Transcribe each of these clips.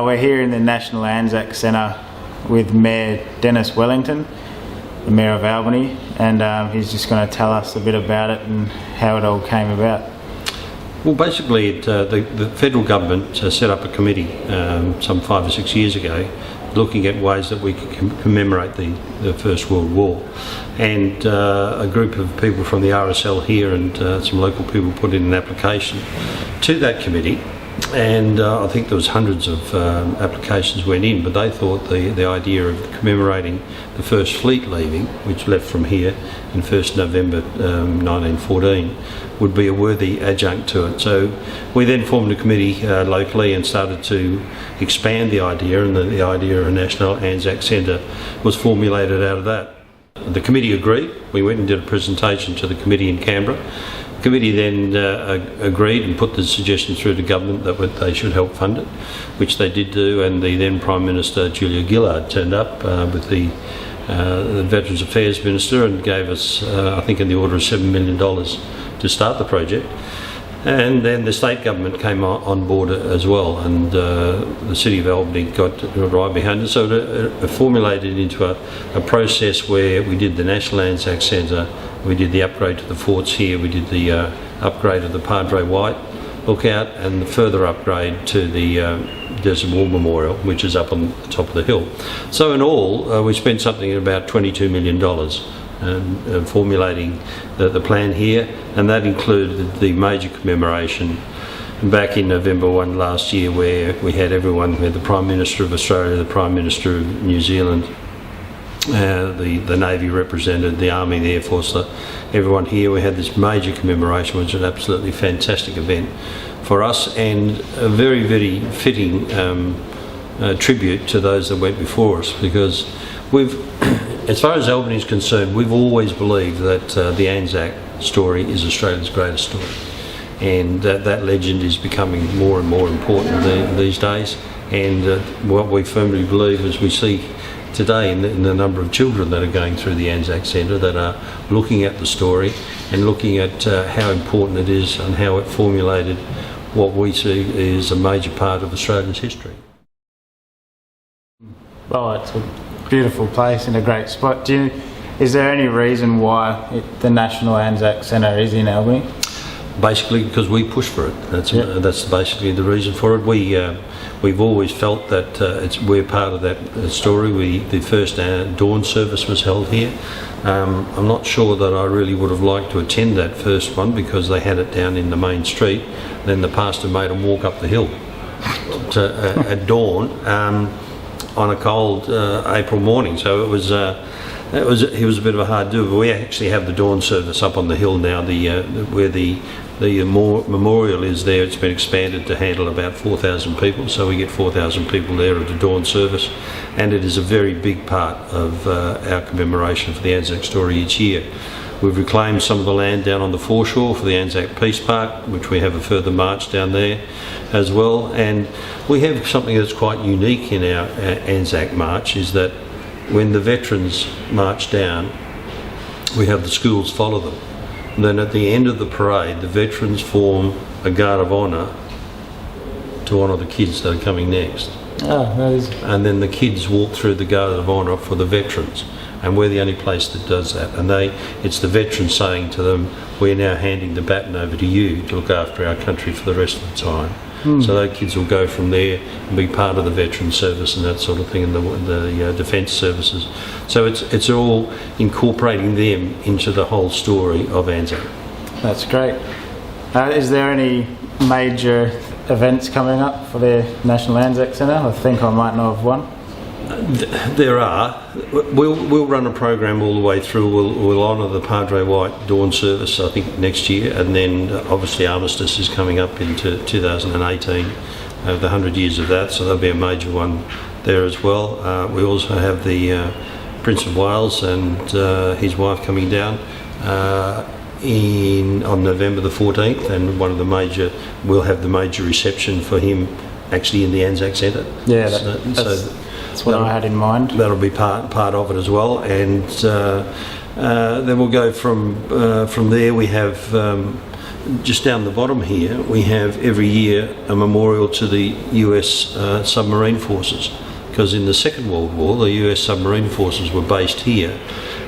We're here in the National Anzac Centre with Mayor Dennis Wellington, the Mayor of Albany, and he's just going to tell us a bit about it and how it all came about. Well, basically, the federal government set up a committee some 5 or 6 years ago, looking at ways that we could commemorate the First World War. And a group of people from the RSL here and some local people put in an application to that committee. And I think there was hundreds of applications went in, but they thought the idea of commemorating the first fleet leaving, which left from here in 1st November 1914, would be a worthy adjunct to it. So we then formed a committee locally and started to expand the idea, and the idea of a National Anzac Centre was formulated out of that. The committee agreed. We went and did a presentation to the committee in Canberra. The committee then agreed and put the suggestion through to government that they should help fund it, which they did do, and the then Prime Minister Julia Gillard turned up with the Veterans Affairs Minister and gave us, I think, in the order of $7 million to start the project. And then the state government came on board as well, and the City of Albany got right behind it. So it formulated into a process where we did the National Anzac Centre, we did the upgrade to the forts here, we did the upgrade of the Padre White lookout, and the further upgrade to the Desert War Memorial, which is up on the top of the hill. So in all, we spent something about $22 million formulating the plan here, and that included the major commemoration back in November 1 last year, where we had everyone, we had the Prime Minister of Australia, the Prime Minister of New Zealand, the Navy represented, the Army, the Air Force, everyone here. We had this major commemoration, which was an absolutely fantastic event for us, and a very, very fitting tribute to those that went before us, because as far as Albany is concerned, we've always believed that the Anzac story is Australia's greatest story, and that legend is becoming more and more important these days. And what we firmly believe, as we see today in the number of children that are going through the Anzac Centre that are looking at the story and looking at how important it is and how it formulated what we see is a major part of Australia's history. Well, it's a beautiful place and a great spot. Is there any reason why the National Anzac Centre is in Albany? Basically because we push for it. That's basically the reason for it. We've always felt that we're part of that story. The first dawn service was held here. I'm not sure that I really would have liked to attend that first one, because they had it down in the main street. Then the pastor made them walk up the hill at dawn on a cold April morning. So it was a bit of a hard do. But we actually have the dawn service up on the hill now. Where the memorial is there, it's been expanded to handle about 4,000 people, so we get 4,000 people there at the dawn service, and it is a very big part of our commemoration for the Anzac story each year. We've reclaimed some of the land down on the foreshore for the Anzac Peace Park, which we have a further march down there as well. And we have something that's quite unique in our Anzac march, is that when the veterans march down, we have the schools follow them. And then at the end of the parade, the veterans form a guard of honour to honour the kids that are coming next. And then the kids walk through the guard of honour for the veterans, and we're the only place that does that. And it's the veterans saying to them, we're now handing the baton over to you to look after our country for the rest of the time. So those kids will go from there and be part of the veteran service and that sort of thing, and the defence services. So it's all incorporating them into the whole story of Anzac. That's great. Is there any major events coming up for the National Anzac Centre? I think I might know of one. There are. We'll run a program all the way through. We'll honour the Padre White dawn service, I think, next year, and then obviously Armistice is coming up into 2018, the 100 years of that, so there'll be a major one there as well. We also have the Prince of Wales and his wife coming down on November the 14th, and we'll have the major reception for him actually in the Anzac Centre. Yeah, that's what I had in mind. That'll be part of it as well, and then we'll go from there. We have just down the bottom here, we have every year a memorial to the US submarine forces, because in the Second World War the US submarine forces were based here,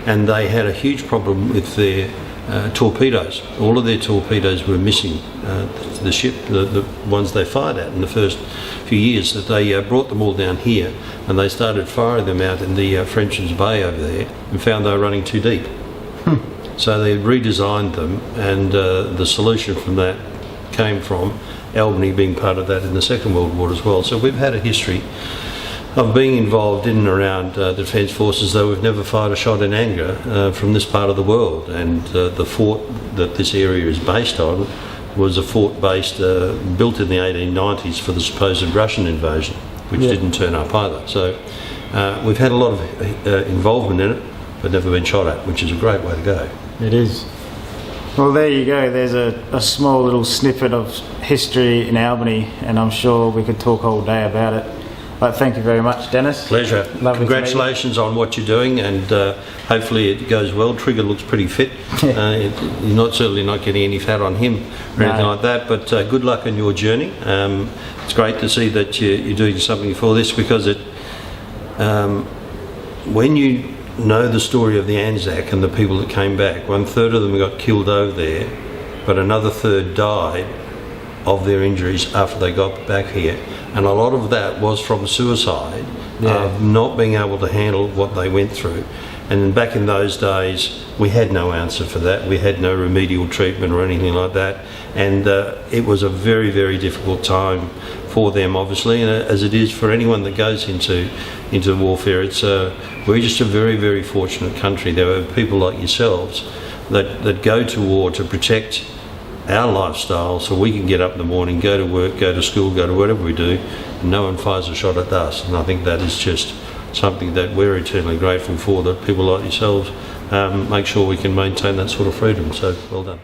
and they had a huge problem with their torpedoes. All of their torpedoes were missing. The ship, the ones they fired at in the first few years, that they brought them all down here, and they started firing them out in the Frenchman's Bay over there, and found they were running too deep. So they redesigned them, and the solution from that came from Albany being part of that in the Second World War as well. So we've had a history of being involved in and around Defence Forces, though we've never fired a shot in anger from this part of the world. And the fort that this area is based on was a fort built in the 1890s for the supposed Russian invasion, which didn't turn up either. So we've had a lot of involvement in it, but never been shot at, which is a great way to go. It is. Well, there you go. There's a small little snippet of history in Albany, and I'm sure we could talk all day about it. But thank you very much, Dennis. Pleasure. Lovely. Congratulations on what you're doing, and hopefully it goes well. Trigger looks pretty fit. You're certainly not getting any fat on him or anything like that, but good luck on your journey. It's great to see that you're doing something for this, because when you know the story of the Anzac and the people that came back, 1/3 of them got killed over there, but another third died of their injuries after they got back here, and a lot of that was from suicide, of not being able to handle what they went through. And back in those days we had no answer for that. We had no remedial treatment or anything like that, and it was a very, very difficult time for them, obviously, and as it is for anyone that goes into warfare. We're just a very, very fortunate country. There are people like yourselves that go to war to protect our lifestyle, so we can get up in the morning, go to work, go to school, go to whatever we do, and no one fires a shot at us. And I think that is just something that we're eternally grateful for, that people like yourselves make sure we can maintain that sort of freedom. So well done.